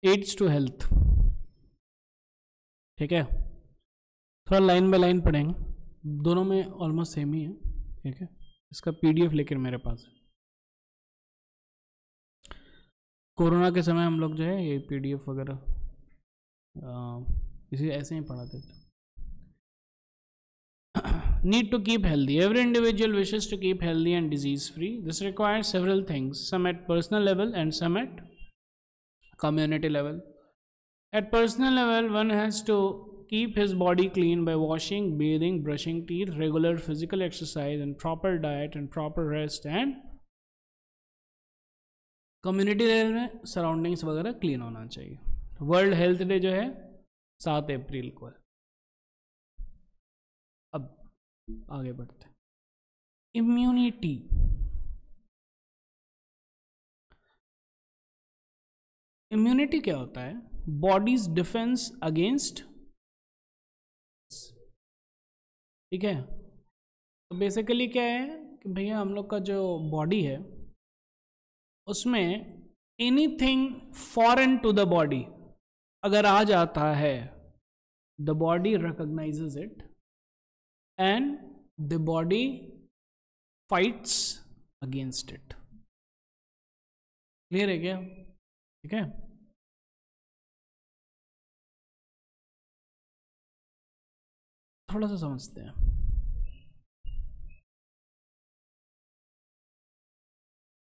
Ads to health, ठीक है। थोड़ा लाइन बाय लाइन पढ़ेंगे, दोनों में ऑलमोस्ट सेम ही है, ठीक है। इसका पीडीएफ लेकर मेरे पास है। कोरोना के समय हम लोग जो है ये पीडीएफ वगैरह इसे ऐसे ही पढ़ाते थे। Need to keep healthy. Every individual wishes to keep healthy and disease free. This requires several things, some at personal level and some at community level. At personal level, one has to keep his body clean by washing, bathing, brushing teeth, regular physical exercise, and proper diet and proper rest. And community level में surroundings वगैरह clean होना चाहिए। World health day जो है 7 अप्रैल को है। अब आगे बढ़ते हैं। इम्यूनिटी, इम्यूनिटी क्या होता है? बॉडीज डिफेंस अगेंस्ट, ठीक है। तो बेसिकली क्या है कि भैया हम लोग का जो बॉडी है उसमें anything foreign to the body अगर आ जाता है, the body recognises it and the body fights against it. Clear है क्या? ठीक है। थोड़ा सा समझते हैं।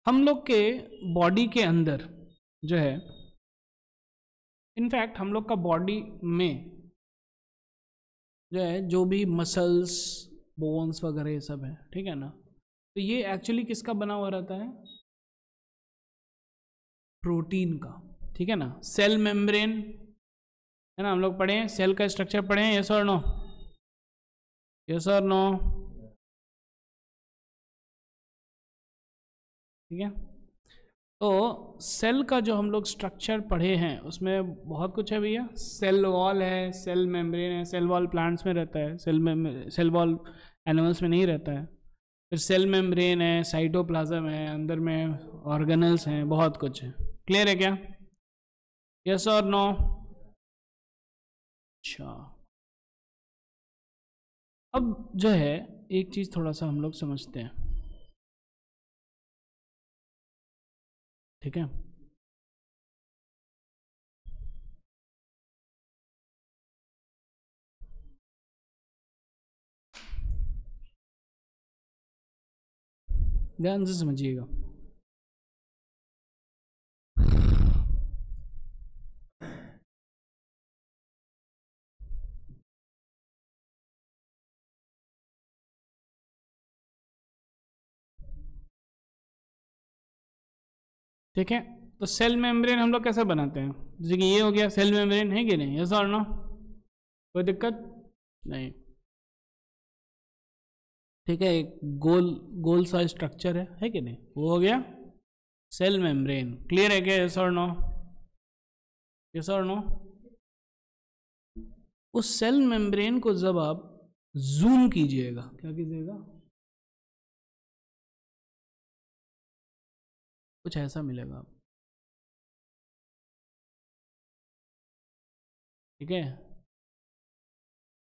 हम लोग के बॉडी के अंदर जो है, इनफैक्ट हम लोग का बॉडी में जो है जो भी मसल्स, बोन्स वगैरह ये सब है, ठीक है ना। तो ये एक्चुअली किसका बना हुआ रहता है? प्रोटीन का, ठीक है ना। सेल मेम्ब्रेन है ना, हम लोग पढ़े हैं सेल का स्ट्रक्चर पढ़े हैं, यस और नो? यस और नो? ठीक है। तो सेल का जो हम लोग स्ट्रक्चर पढ़े हैं उसमें बहुत कुछ है भैया। सेल वॉल है, सेल मेम्ब्रेन है। सेल वॉल प्लांट्स में रहता है, सेल वॉल एनिमल्स में नहीं रहता है। फिर सेल मेम्ब्रेन है, साइटोप्लाज्म है, अंदर में ऑर्गेनल्स हैं, बहुत कुछ है। क्लियर है क्या? यस और नो? अच्छा, अब जो है एक चीज थोड़ा सा हम लोग समझते हैं, ठीक है। ध्यान से समझिएगा। ठीक है, तो सेल मेम्ब्रेन हम लोग कैसे बनाते हैं? जैसे कि ये हो गया सेल मेम्ब्रेन, है कि नहीं? यस और नो? कोई दिक्कत नहीं, ठीक है। एक गोल गोल सा स्ट्रक्चर है कि नहीं? वो हो गया सेल मेम्ब्रेन। क्लियर है क्या? यस और नो? यस और नो? उस सेल मेम्ब्रेन को जब आप जूम कीजिएगा, क्या कीजिएगा? कुछ ऐसा मिलेगा आपको, ठीक है।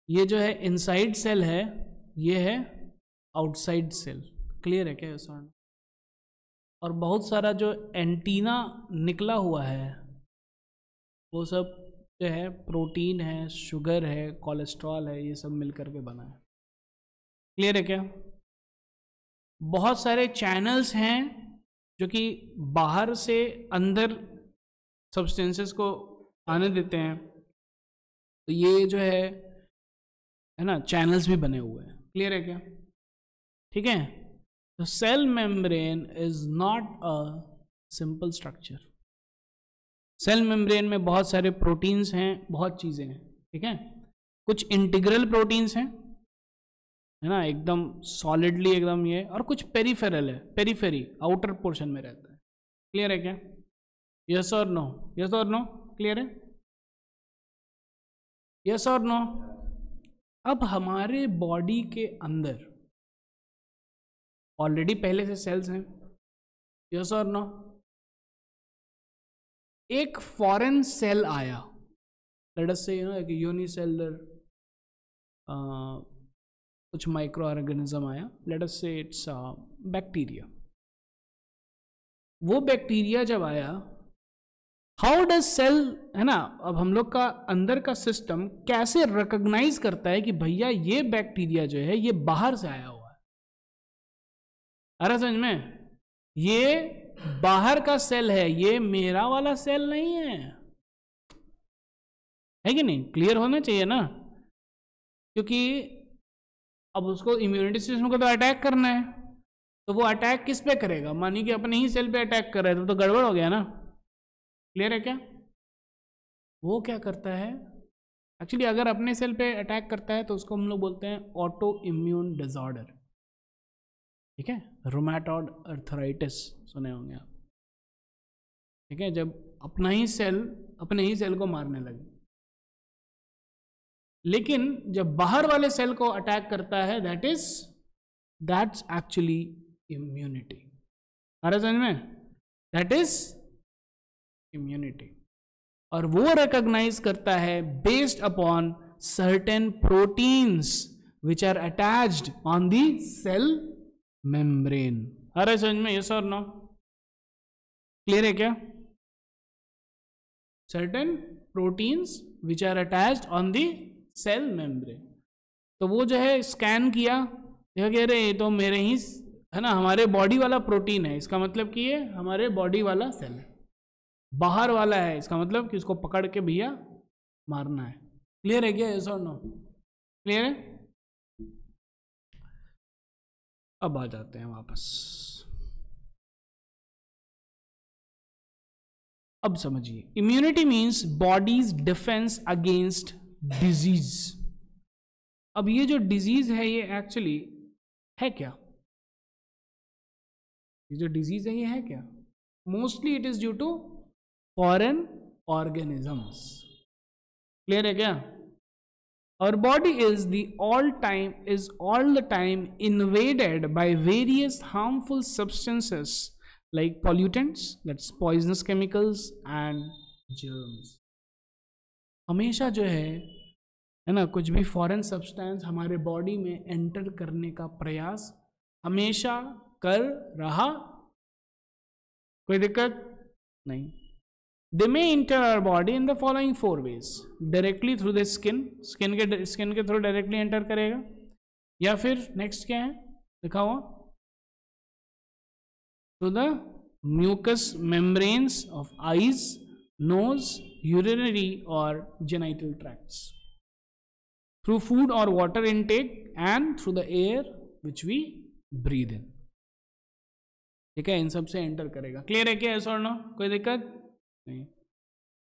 ये जो है इनसाइड सेल है, ये है आउटसाइड सेल। क्लियर है क्या? यस और नो? और बहुत सारा जो एंटीना निकला हुआ है वो सब जो है प्रोटीन है, शुगर है, कोलेस्ट्रॉल है, ये सब मिलकर के बना है। क्लियर है क्या? बहुत सारे चैनल्स हैं जो कि बाहर से अंदर सब्सटेंसेस को आने देते हैं, तो ये जो है ना, चैनल्स भी बने हुए हैं। क्लियर है क्या? ठीक है। तो cell membrane is not a simple structure. Cell membrane में बहुत सारे प्रोटीन्स हैं, बहुत चीज़ें हैं, ठीक है। कुछ इंटीग्रल प्रोटीन्स हैं, है ना, एकदम सॉलिडली एकदम ये, और कुछ पेरिफेरल है, पेरिफेरी आउटर पोर्शन में रहता है। क्लियर है क्या? यस और नो? यस और नो? क्लियर है? यस और नो? अब हमारे बॉडी के अंदर ऑलरेडी पहले से सेल्स हैं, यस और नो? एक फॉरेन सेल आया, लेट अस से एक यूनिसेलर कुछ माइक्रो ऑर्गेनिज्म आया, लेट अस से इट्स बैक्टीरिया। वो बैक्टीरिया जब आया, हाउ डज सेल, है ना, अब हम लोग का अंदर का सिस्टम कैसे रिकॉग्नाइज करता है कि भैया ये बैक्टीरिया जो है ये बाहर से आया हुआ है। अरे समझ में, ये बाहर का सेल है, ये मेरा वाला सेल नहीं है कि नहीं? क्लियर होना चाहिए ना, क्योंकि अब उसको इम्यूनिटी सिस्टम को तो अटैक करना है, तो वो अटैक किस पे करेगा? मानिए कि अपने ही सेल पे अटैक कर रहा है तो गड़बड़ हो गया ना। क्लियर है क्या? वो क्या करता है एक्चुअली, अगर अपने सेल पे अटैक करता है तो उसको हम लोग बोलते हैं ऑटो इम्यून डिसऑर्डर, ठीक है? रोमेटॉइड अर्थराइटिस सुने होंगे आप, ठीक है? जब अपना ही सेल अपने ही सेल को मारने लगे। लेकिन जब बाहर वाले सेल को अटैक करता है, दैट्स एक्चुअली इम्यूनिटी। आ रहा समझ में? That is immunity. और वो रिकॉग्नाइज करता है based upon certain proteins which are attached on the cell membrane. आ रहा समझ में? यस और नो? क्लियर है क्या? Certain proteins which are attached on the cell membrane. तो वो जो है स्कैन किया, यह कह रहे ये तो मेरे ही, है ना, हमारे बॉडी वाला प्रोटीन है, इसका मतलब कि ये हमारे बॉडी वाला सेल है। बाहर वाला है, इसका मतलब कि उसको पकड़ के भैया मारना है। क्लियर है क्या? यस और नो? क्लियर है? अब आ जाते हैं वापस। अब समझिए, immunity means bodies defence against disease. अब ये जो डिजीज है ये एक्चुअली है क्या? ये जो डिजीज है ये है क्या? Mostly it is due to foreign organisms. Clear है क्या? Our body is all the time invaded by various harmful substances like pollutants, that's poisonous chemicals and germs. हमेशा जो है ना, कुछ भी फॉरेन सब्सटेंस हमारे बॉडी में एंटर करने का प्रयास हमेशा कर रहा, कोई दिक्कत नहीं। They may enter our body in the following 4 ways: directly through the skin के थ्रू डायरेक्टली एंटर करेगा, या फिर नेक्स्ट क्या है लिखा हुआ, through the mucous membranes of eyes, nose, urinary or genital tracts, through food or water intake and through the air which we breathe in। ठीक है, इन सब से एंटर करेगा। क्लियर है क्या? ऐसा और नो? कोई दिक्कत नहीं।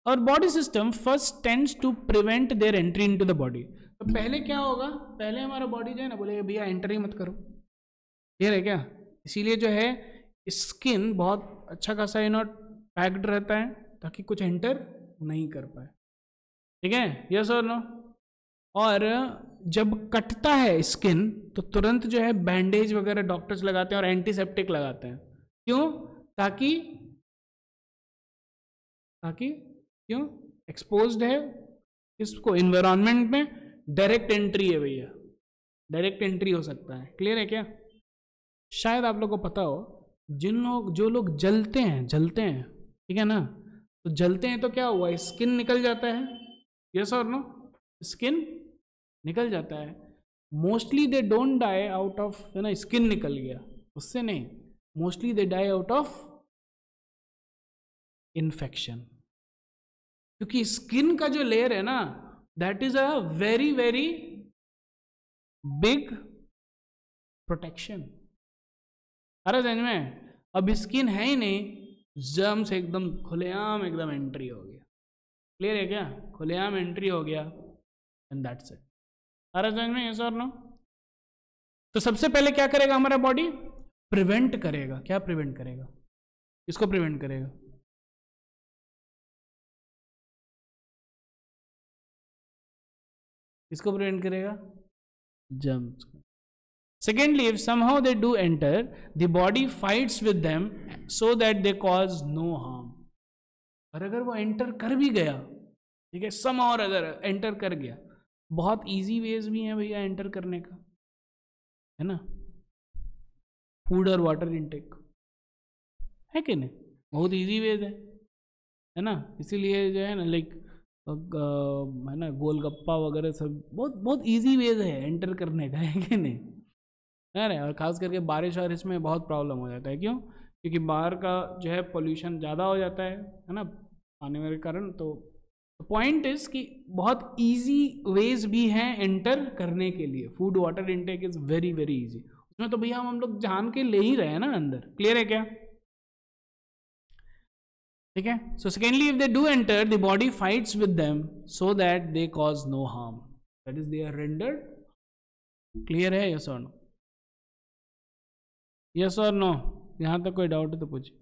और body system first tends to prevent their entry into the body. तो पहले क्या होगा? पहले हमारा बॉडी जो है ना बोलेगा भैया एंटर ही मत करो। क्लियर है क्या? इसीलिए जो है स्किन बहुत अच्छा खासा पैक्ड रहता है ताकि कुछ एंटर नहीं कर पाए। ठीक है, यस और नो? और जब कटता है स्किन तो तुरंत जो है बैंडेज वगैरह डॉक्टर्स लगाते हैं और एंटीसेप्टिक लगाते हैं। क्यों? ताकि क्यों? एक्सपोज्ड है इसको एनवायरनमेंट में, डायरेक्ट एंट्री है भैया, डायरेक्ट एंट्री हो सकता है। क्लियर है क्या? शायद आप लोग को पता हो, जो लोग जलते हैं, ठीक है ना, तो जलते हैं तो क्या हुआ? स्किन निकल जाता है। यस और नो? स्किन निकल जाता है। Mostly they don't die out of, है ना, स्किन निकल गया उससे नहीं, mostly they die out of infection. क्योंकि स्किन का जो लेयर है ना, that is a very very big protection. अरे समझ में? अब स्किन है ही नहीं, जर्म्स एकदम खुलेआम एकदम एंट्री हो गया। क्लियर है क्या? खुलेआम एंट्री हो गया एंड दैट्स इट। अरे समझ में? यस और नो? तो सबसे पहले क्या करेगा हमारा बॉडी? प्रिवेंट करेगा। क्या प्रिवेंट करेगा? किसको प्रिवेंट करेगा? किसको प्रिवेंट करेगा? जर्म्स को। Secondly, if somehow they do enter, the body fights with them so that they cause no harm. और अगर वो एंटर कर भी गया, ठीक है, सम और अगर एंटर कर गया, बहुत इजी वेज भी हैं भैया एंटर करने का, है ना, फूड और वाटर इनटेक, है कि नहीं, बहुत इजी वेज है ना, इसीलिए जो है ना लाइक है ना गोलगप्पा वगैरह सब बहुत बहुत इजी वेज है एंटर करने का, है कि नहीं, है ना। और ख़ास करके बारिश और इसमें बहुत प्रॉब्लम हो जाता है, क्यों, क्योंकि बाहर का जो है पोल्यूशन ज़्यादा हो जाता है ना, आने वाले कारण। तो पॉइंट इज कि बहुत इजी वेज भी हैं एंटर करने के लिए, food water intake is very very easy, उसमें तो भैया हम लोग जान के ले ही रहे हैं ना अंदर, क्लियर है क्या, ठीक है। So secondly if they do enter the body fights with them so that they cause no harm, that is they are rendered, clear है, यस और नो, यस और नो, यहाँ तक कोई डाउट है तो पूछिए।